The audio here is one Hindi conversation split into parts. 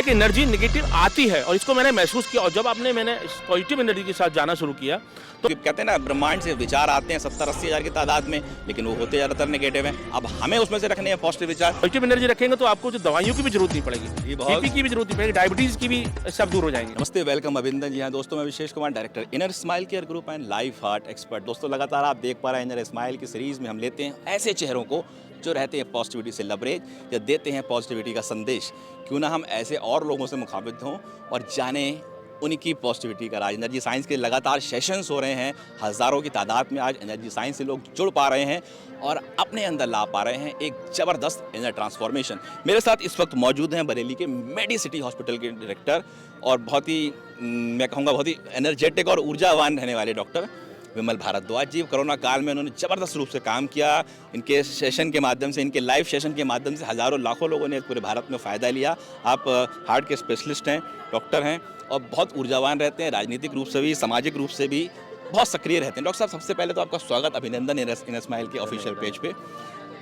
एक एनर्जी नेगेटिव आती है और इसको मैंने महसूस किया। और जब मैंने पॉजिटिव एनर्जी के साथ जाना शुरू किया तो कहते हैं ना, ब्रह्मांड से विचार आते हैं 70-80 हज़ार की तादाद में, लेकिन वो होते ज़्यादातर नेगेटिव हैं। अब हमें उसमें से रखने हैं पॉजिटिव विचार। पॉजिटिव एनर्जी रखेंगे तो आपको जो दवाइयों की भी जरूरत नहीं पड़ेगी, बीपी की भी जरूरत नहीं पड़ेगी, डायबिटीज़ की भी सब दूर हो जाएंगे। नमस्ते, वेलकम, अभिनंदन जी हाँ दोस्तों, मैं Vishesh Kumar, director Inner Smile Care Group and Life Heart expert. दोस्तों लगातार आप देख पा रहे हैं इनर स्माइल की सीरीज़ में हम लेते हैं ऐसे चेहरों को जो रहते हैं पॉजिटिविटी से लबरेज या देते हैं पॉजिटिविटी का संदेश। क्यों ना हम ऐसे और लोगों से मुखातिब हों और जानें उनकी पॉजिटिविटी का राज। एनर्जी साइंस के लगातार सेशंस हो रहे हैं, हज़ारों की तादाद में आज एनर्जी साइंस से लोग जुड़ पा रहे हैं और अपने अंदर ला पा रहे हैं एक ज़बरदस्त इनर ट्रांसफॉर्मेशन। मेरे साथ इस वक्त मौजूद हैं बरेली के मेडिसिटी हॉस्पिटल के डायरेक्टर और बहुत ही मैं कहूँगा बहुत ही एनर्जेटिक और ऊर्जावान रहने वाले डॉक्टर विमल भारद्वाज जी। कोरोना काल में उन्होंने ज़बरदस्त रूप से काम किया। इनके सेशन के माध्यम से, इनके लाइव सेशन के माध्यम से हज़ारों लाखों लोगों ने पूरे भारत में फ़ायदा लिया। आप हार्ट के स्पेशलिस्ट हैं, डॉक्टर हैं और बहुत ऊर्जावान रहते हैं, राजनीतिक रूप से भी, सामाजिक रूप से भी बहुत सक्रिय रहते हैं। डॉक्टर साहब, सबसे पहले तो आपका स्वागत, अभिनंदन इनर स्माइल के ऑफिशियल पेज पे।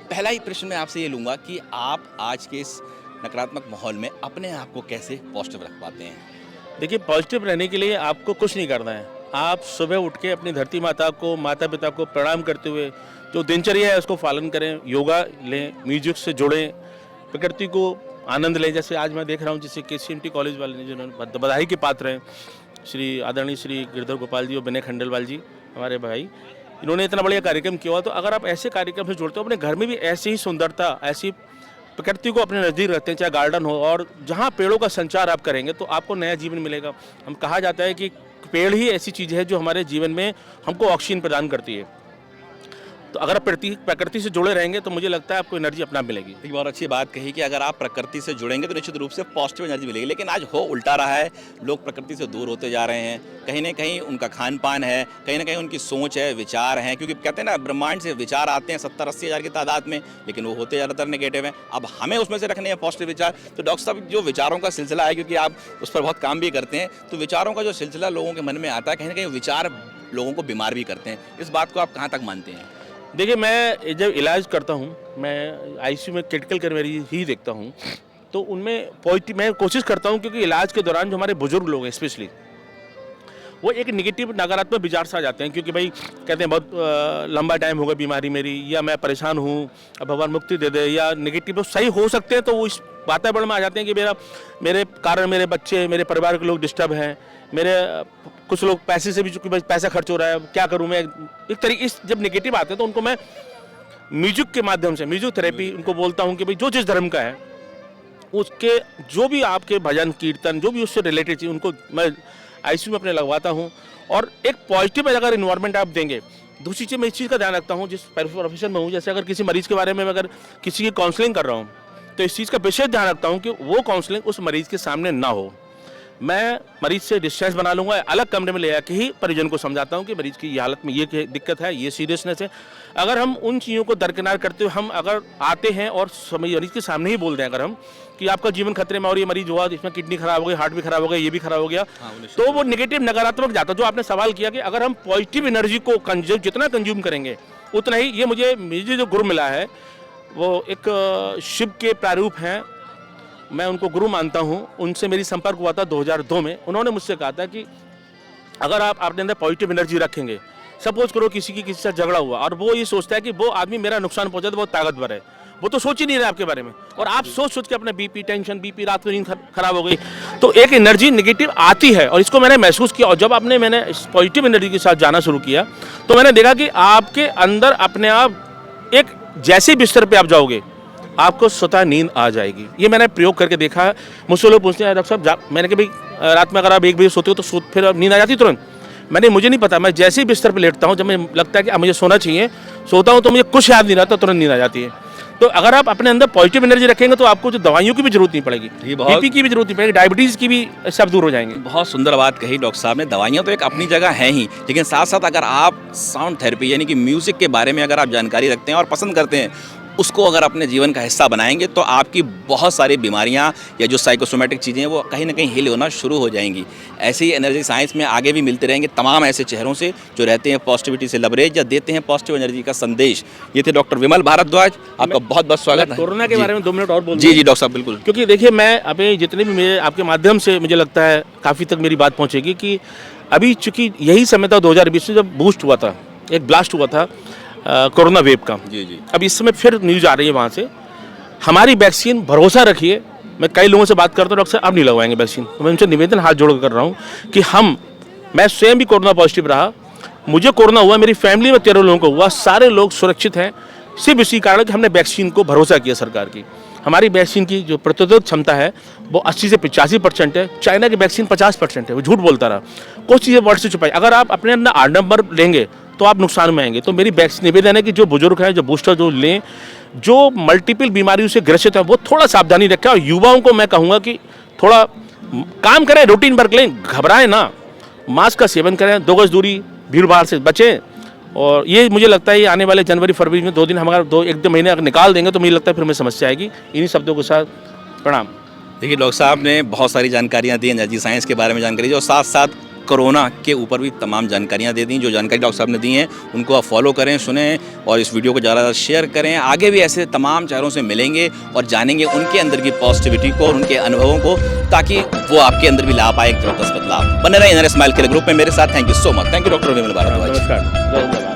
पहला ही प्रश्न मैं आपसे ये लूँगा कि आप आज के इस नकारात्मक माहौल में अपने आप को कैसे पॉजिटिव रख पाते हैं? देखिए, पॉजिटिव रहने के लिए आपको कुछ नहीं करना है। आप सुबह उठ के अपनी धरती माता को, माता पिता को प्रणाम करते हुए जो दिनचर्या है उसको पालन करें, योगा लें, म्यूजिक से जुड़ें, प्रकृति को आनंद लें। जैसे आज मैं देख रहा हूँ जैसे KCMT कॉलेज वाले ने जिन्होंने बधाई के पात्र हैं, श्री आदरणीय श्री गिरधर गोपाल जी और विनय खंडेलवाल जी, हमारे भाई, इन्होंने इतना बढ़िया कार्यक्रम किया हुआ। तो अगर आप ऐसे कार्यक्रम से जुड़ते हो, अपने घर में भी ऐसी ही सुंदरता, ऐसी प्रकृति को अपने नज़दीक रखते हैं, चाहे गार्डन हो, और जहाँ पेड़ों का संचार आप करेंगे तो आपको नया जीवन मिलेगा। हम कहा जाता है कि पेड़ ही ऐसी चीज़ है जो हमारे जीवन में हमको ऑक्सीजन प्रदान करती है। तो अगर आप प्रकृति से जुड़े रहेंगे तो मुझे लगता है आपको एनर्जी अपना मिलेगी। एक बहुत अच्छी बात कही कि अगर आप प्रकृति से जुड़ेंगे तो निश्चित रूप से पॉजिटिव एनर्जी मिलेगी। लेकिन आज हो उल्टा रहा है, लोग प्रकृति से दूर होते जा रहे हैं। कहीं ना कहीं उनका खान पान है, कहीं ना कहीं उनकी सोच है, विचार हैं, क्योंकि कहते हैं ना, ब्रह्मांड से विचार आते हैं 70-80 हज़ार की तादाद में, लेकिन वो होते ज़्यादातर नेगेटिव हैं। अब हमें उसमें से रखने हैं पॉजिटिव विचार। तो डॉक्टर साहब, जो विचारों का सिलसिला है, क्योंकि आप उस पर बहुत काम भी करते हैं, तो विचारों का जो सिलसिला लोगों के मन में आता है, कहीं ना कहीं विचार लोगों को बीमार भी करते हैं। इस बात को आप कहाँ तक मानते हैं? देखिए, मैं जब इलाज करता हूँ, मैं ICU में क्रिटिकल केयर मरीज ही देखता हूँ, तो उनमें पॉजिटिव मैं कोशिश करता हूँ, क्योंकि इलाज के दौरान जो हमारे बुजुर्ग लोग हैं स्पेशली, वो एक नेगेटिव नकारात्मक विचार से आ जाते हैं। क्योंकि भाई कहते हैं बहुत लंबा टाइम हो गया बीमारी मेरी, या मैं परेशान हूँ, अब भगवान मुक्ति दे दे, या नेगेटिव सही हो सकते हैं, तो वो इस वातावरण में आ जाते हैं कि मेरे कारण मेरे बच्चे, मेरे परिवार के लोग डिस्टर्ब हैं, मेरे कुछ लोग पैसे से भी, चूँकि पैसा खर्च हो रहा है, क्या करूँ मैं, एक तरीके इस जब नेगेटिव आते हैं तो उनको मैं म्यूजिक के माध्यम से, म्यूजिक थेरेपी उनको बोलता हूँ कि भाई जो जिस धर्म का है उसके जो भी आपके भजन कीर्तन जो भी उससे रिलेटेड चीज़ उनको मैं ICU में अपने लगवाता हूँ। और एक पॉजिटिव अगर इन्वायरमेंट आप देंगे। दूसरी चीज़, मैं इस चीज़ का ध्यान रखता हूँ जिस प्रोफेशन में हूँ, जैसे अगर किसी मरीज़ के बारे में अगर किसी की काउंसलिंग कर रहा हूँ तो इस चीज़ का विशेष ध्यान रखता हूँ कि वो काउंसलिंग उस मरीज़ के सामने ना हो। मैं मरीज से डिस्टेंस बना लूँगा, अलग कमरे में ले आके ही परिजन को समझाता हूँ कि मरीज़ की ये हालत में ये दिक्कत है, ये सीरियसनेस है। अगर हम उन चीज़ों को दरकिनार करते हुए हम अगर आते हैं और मरीज़ के सामने ही बोल दें अगर हम कि आपका जीवन खतरे में और ये मरीज हुआ, इसमें किडनी खराब हो गई, हार्ट भी खराब हो गया, ये भी खराब हो गया, तो वो नेगेटिव नकारात्मक जाता है। जो आपने सवाल किया कि अगर हम पॉजिटिव एनर्जी को जितना कंज्यूम करेंगे उतना ही, ये मुझे जो गुरु मिला है वो एक शिव के प्रारूप हैं, मैं उनको गुरु मानता हूँ। उनसे मेरी संपर्क हुआ था 2002 में। उन्होंने मुझसे कहा था कि अगर आप अपने अंदर पॉजिटिव एनर्जी रखेंगे, सपोज करो किसी से झगड़ा हुआ और वो ये सोचता है कि वो आदमी मेरा नुकसान पहुंचा तो बहुत ताकतवर है, वो तो सोच ही नहीं रहा आपके बारे में, और आप सोच के अपने बीपी, टेंशन, रात को नींद खराब हो गई, तो एक एनर्जी नेगेटिव आती है। और इसको मैंने महसूस किया। और जब मैंने इस पॉजिटिव एनर्जी के साथ जाना शुरू किया तो मैंने देखा कि आपके अंदर अपने आप एक जैसे बिस्तर पर आप जाओगे आपको स्वतः नींद आ जाएगी। ये मैंने प्रयोग करके देखा है। मुझसे लोग पूछते हैं डॉक्टर साहब, मैंने कहा भाई रात में अगर आप 1 बजे सोते हो तो फिर नींद आ जाती तुरंत? मुझे नहीं पता, मैं जैसे ही बिस्तर पे लेटता हूँ, जब मुझे लगता है कि अब मुझे सोना चाहिए, सोता हूँ तो मुझे कुछ याद नहीं रहता, तुरंत नींद आ जाती है। तो अगर आप अपने अंदर पॉजिटिव एनर्जी रखेंगे तो आपको जो दवाइयों की भी जरूरत नहीं पड़ेगी, बीपी की भी जरूरत नहीं पड़ेगी, डायबिटीज़ की भी सब दूर हो जाएंगे। बहुत सुंदर बात कही डॉक्टर साहब ने। दवाइयाँ तो एक अपनी जगह हैं ही, लेकिन साथ साथ अगर आप साउंड थेरेपी यानी कि म्यूज़िक के बारे में अगर आप जानकारी रखते हैं और पसंद करते हैं, उसको अगर अपने जीवन का हिस्सा बनाएंगे तो आपकी बहुत सारी बीमारियां या जो साइकोसोमेटिक चीज़ें हैं वो कहीं ना कहीं हील होना शुरू हो जाएंगी। ऐसे ही एनर्जी साइंस में आगे भी मिलते रहेंगे तमाम ऐसे चेहरों से जो रहते हैं पॉजिटिविटी से लबरेज या देते हैं पॉजिटिव एनर्जी का संदेश। ये थे डॉक्टर विमल भारद्वाज, आपका बहुत बहुत स्वागत है। कोरोना के बारे में 2 मिनट और बोल जी जी डॉक्टर साहब बिल्कुल। क्योंकि देखिए मैं अभी जितने भी मेरे आपके माध्यम से मुझे लगता है काफ़ी तक मेरी बात पहुंचेगी कि अभी चूंकि यही समय था 2020 में जब बूस्ट हुआ था, एक ब्लास्ट हुआ था कोरोना वेव का। जी जी। अब इस समय फिर न्यूज़ आ रही है वहाँ से, हमारी वैक्सीन भरोसा रखिए। मैं कई लोगों से बात करता हूँ, डॉक्टर साहब अब नहीं लगवाएंगे वैक्सीन, तो मैं उनसे निवेदन हाथ जोड़ कर रहा हूँ कि मैं स्वयं भी कोरोना पॉजिटिव रहा, मुझे कोरोना हुआ, मेरी फैमिली में 13 लोगों को हुआ, सारे लोग सुरक्षित हैं सिर्फ इसी कारण कि हमने वैक्सीन को भरोसा किया सरकार की। हमारी वैक्सीन की जो प्रतिरोधक क्षमता है वो 80 से 85% है, चाइना की वैक्सीन 50% है, वो झूठ बोलता रहा, कुछ चीज़ें वर्ड से छुपाई। अगर आप अपने अंदर 8 नंबर लेंगे तो आप नुकसान में आएंगे। तो मेरी निवेदन है कि जो बुजुर्ग हैं, जो बूस्टर जो लें, जो मल्टीपल बीमारियों से ग्रसित है, वो थोड़ा सावधानी रखें। और युवाओं को मैं कहूँगा कि थोड़ा काम करें, रूटीन वर्क लें, घबराएं ना, मास्क का सेवन करें, 2 गज दूरी, भीड़ भाड़ से बचें। और ये मुझे लगता है ये आने वाले जनवरी फरवरी में 2 दिन हमारा 1-2 महीने अगर निकाल देंगे तो मुझे लगता है फिर हमें समस्या आएगी। इन्हीं शब्दों के साथ प्रणाम। देखिए डॉक्टर साहब ने बहुत सारी जानकारियाँ दी, एनर्जी साइंस के बारे में जानकारी दी और साथ साथ कोरोना के ऊपर भी तमाम जानकारियाँ दे दी। जो जानकारी डॉक्टर साहब ने दी हैं उनको आप फॉलो करें, सुनें और इस वीडियो को ज़्यादा शेयर करें। आगे भी ऐसे तमाम चेहरों से मिलेंगे और जानेंगे उनके अंदर की पॉजिटिविटी को और उनके अनुभवों को, ताकि वो आपके अंदर भी ला पाए एक जबरदस्त बदलाव। बने रहे इनर स्माइल के ग्रुप में मेरे साथ। Thank you so much. Thank you doctor Vimal Bhardwaj. नमस्कार।